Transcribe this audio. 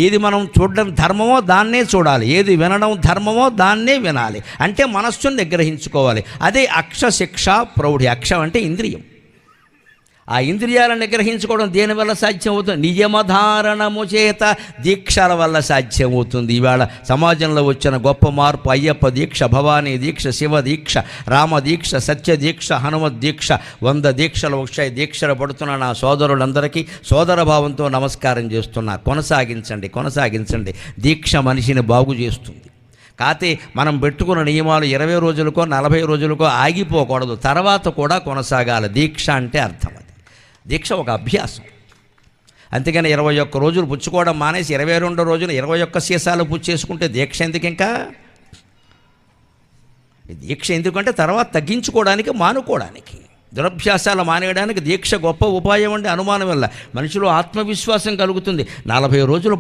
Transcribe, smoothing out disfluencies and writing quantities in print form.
ఏది మనం చూడడం ధర్మమో దాన్నే చూడాలి, ఏది వినడం ధర్మమో దాన్నే వినాలి. అంటే మనస్సును నిగ్రహించుకోవాలి. అదే అక్ష శిక్ష ప్రౌఢి. అక్షం అంటే ఇంద్రియం. ఆ ఇంద్రియాలను నిగ్రహించుకోవడం దేనివల్ల సాధ్యం అవుతుంది? నియమధారణము చేత, దీక్షల వల్ల సాధ్యం అవుతుంది. ఇవాళ సమాజంలో వచ్చిన గొప్ప మార్పు అయ్యప్ప దీక్ష, భవానీ దీక్ష, శివ దీక్ష, రామ దీక్ష, సత్య దీక్ష, హనుమత్ దీక్ష, 100 దీక్షలు వచ్చాయి. దీక్షలు పడుతున్న నా సోదరులందరికీ సోదర భావంతో నమస్కారం చేస్తున్నా. కొనసాగించండి. దీక్ష మనిషిని బాగు చేస్తుంది. కాతే మనం పెట్టుకున్న నియమాలు 20 రోజులకో 40 రోజులకో ఆగిపోకూడదు, తర్వాత కూడా కొనసాగాలి. దీక్ష అంటే అర్థం అది. దీక్ష ఒక అభ్యాసం. అంతేగాని 21 రోజులు పుచ్చుకోవడం మానేసి 22వ రోజున 21 సీసాలు పుచ్చేసుకుంటే దీక్ష ఎందుకు? ఇంకా దీక్ష ఎందుకంటే తర్వాత తగ్గించుకోవడానికి, మానుకోవడానికి, దురభ్యాసాలు మానేయడానికి దీక్ష గొప్ప ఉపాయం. అంటే అనుమానం వల్ల మనిషిలో ఆత్మవిశ్వాసం కలుగుతుంది. 40 రోజులు